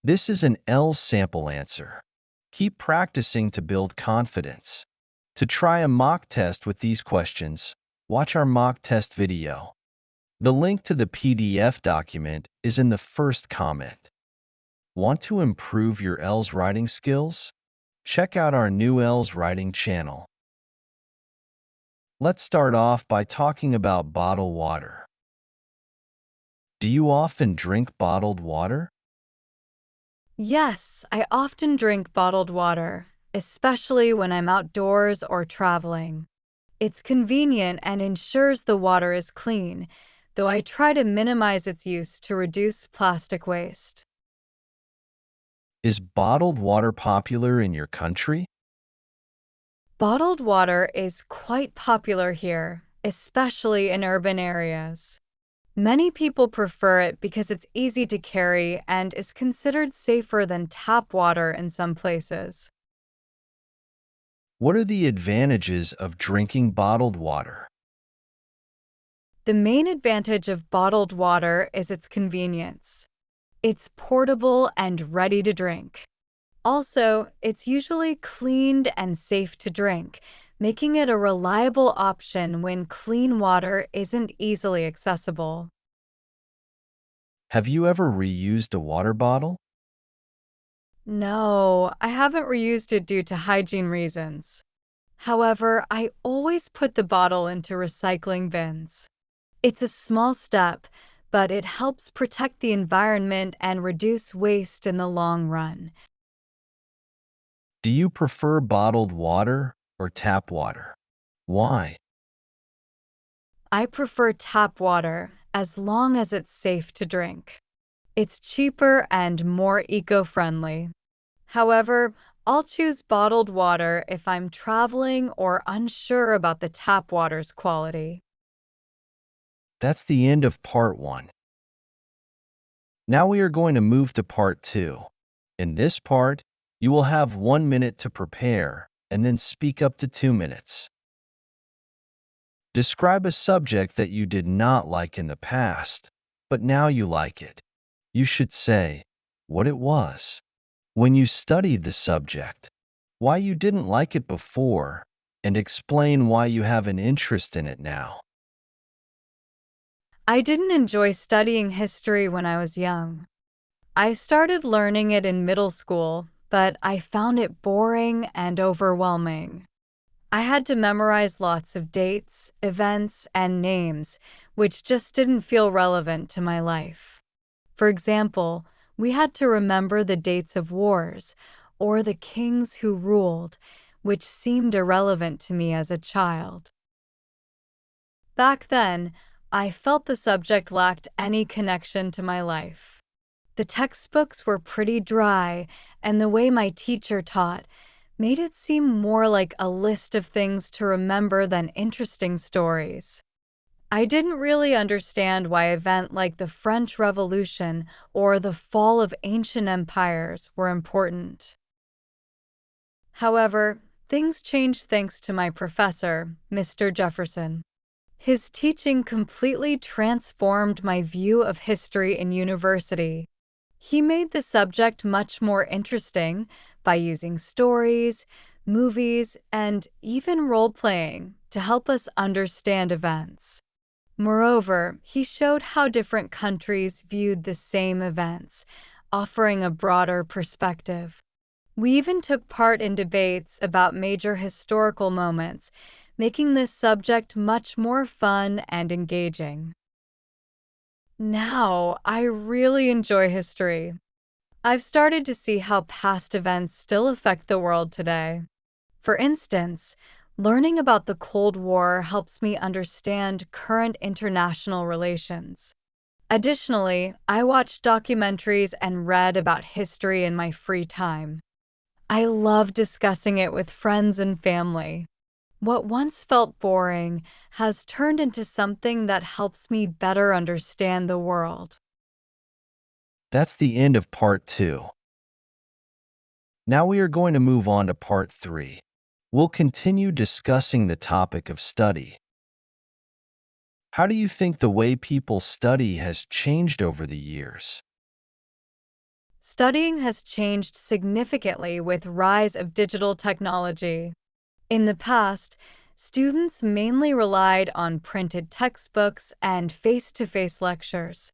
This is an IELTS sample answer. Keep practicing to build confidence. To try a mock test with these questions, watch our mock test video. The link to the PDF document is in the first comment. Want to improve your IELTS writing skills? Check out our new IELTS writing channel. Let's start off by talking about bottled water. Do you often drink bottled water? Yes, I often drink bottled water, especially when I'm outdoors or traveling. It's convenient and ensures the water is clean, though I try to minimize its use to reduce plastic waste. Is bottled water popular in your country? Bottled water is quite popular here, especially in urban areas. Many people prefer it because it's easy to carry and is considered safer than tap water in some places. What are the advantages of drinking bottled water? The main advantage of bottled water is its convenience. It's portable and ready to drink. Also, it's usually cleaned and safe to drink, making it a reliable option when clean water isn't easily accessible. Have you ever reused a water bottle? No, I haven't reused it due to hygiene reasons. However, I always put the bottle into recycling bins. It's a small step, but it helps protect the environment and reduce waste in the long run. Do you prefer bottled water or tap water? Why? I prefer tap water as long as it's safe to drink. It's cheaper and more eco-friendly. However, I'll choose bottled water if I'm traveling or unsure about the tap water's quality. That's the end of part 1. Now we are going to move to part 2. In this part, you will have 1 minute to prepare and then speak up to 2 minutes. Describe a subject that you did not like in the past, but now you like it. You should say what it was, when you studied the subject, why you didn't like it before, and explain why you have an interest in it now. I didn't enjoy studying history when I was young. I started learning it in middle school, but I found it boring and overwhelming. I had to memorize lots of dates, events, and names, which just didn't feel relevant to my life. For example, we had to remember the dates of wars or the kings who ruled, which seemed irrelevant to me as a child. Back then, I felt the subject lacked any connection to my life. The textbooks were pretty dry, and the way my teacher taught made it seem more like a list of things to remember than interesting stories. I didn't really understand why events like the French Revolution or the fall of ancient empires were important. However, things changed thanks to my professor, Mr. Jefferson. His teaching completely transformed my view of history in university. He made the subject much more interesting by using stories, movies, and even role-playing to help us understand events. Moreover, he showed how different countries viewed the same events, offering a broader perspective. We even took part in debates about major historical moments, making this subject much more fun and engaging. Now, I really enjoy history. I've started to see how past events still affect the world today. For instance, learning about the Cold War helps me understand current international relations. Additionally, I watch documentaries and read about history in my free time. I love discussing it with friends and family. What once felt boring has turned into something that helps me better understand the world. That's the end of part 2. Now we are going to move on to part 3. We'll continue discussing the topic of study. How do you think the way people study has changed over the years? Studying has changed significantly with rise of digital technology. In the past, students mainly relied on printed textbooks and face-to-face lectures.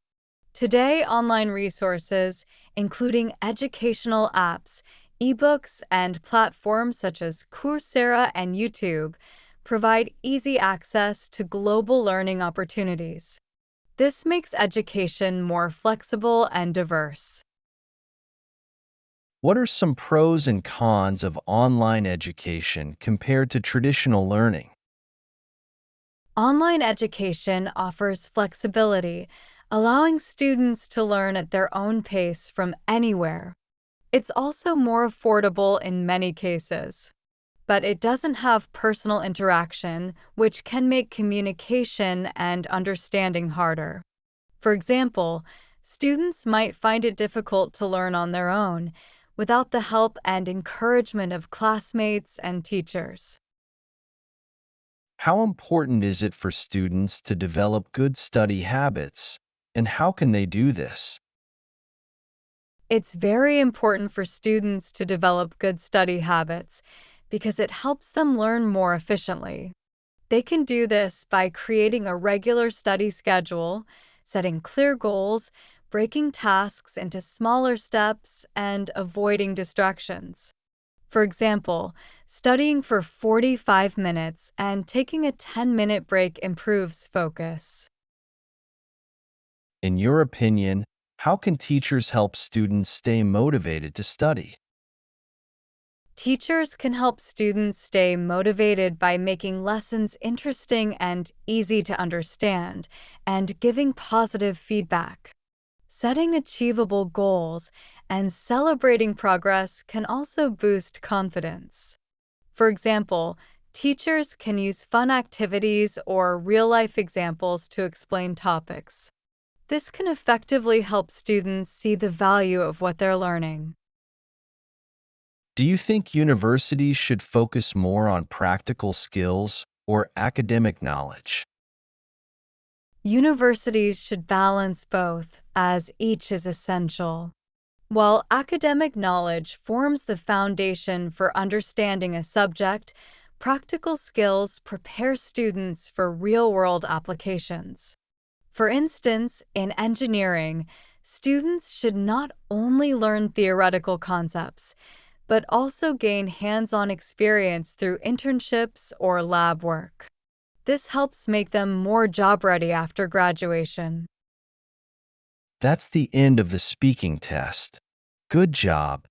Today, online resources, including educational apps, ebooks, and platforms such as Coursera and YouTube, provide easy access to global learning opportunities. This makes education more flexible and diverse. What are some pros and cons of online education compared to traditional learning? Online education offers flexibility, allowing students to learn at their own pace from anywhere. It's also more affordable in many cases, but it doesn't have personal interaction, which can make communication and understanding harder. For example, students might find it difficult to learn on their own without the help and encouragement of classmates and teachers. How important is it for students to develop good study habits, and how can they do this? It's very important for students to develop good study habits because it helps them learn more efficiently. They can do this by creating a regular study schedule, setting clear goals, breaking tasks into smaller steps, and avoiding distractions. For example, studying for 45 minutes and taking a 10-minute break improves focus. In your opinion, how can teachers help students stay motivated to study? Teachers can help students stay motivated by making lessons interesting and easy to understand, and giving positive feedback. Setting achievable goals and celebrating progress can also boost confidence. For example, teachers can use fun activities or real-life examples to explain topics. This can effectively help students see the value of what they're learning. Do you think universities should focus more on practical skills or academic knowledge? Universities should balance both, as each is essential. While academic knowledge forms the foundation for understanding a subject, practical skills prepare students for real-world applications. For instance, in engineering, students should not only learn theoretical concepts, but also gain hands-on experience through internships or lab work. This helps make them more job-ready after graduation. That's the end of the speaking test. Good job.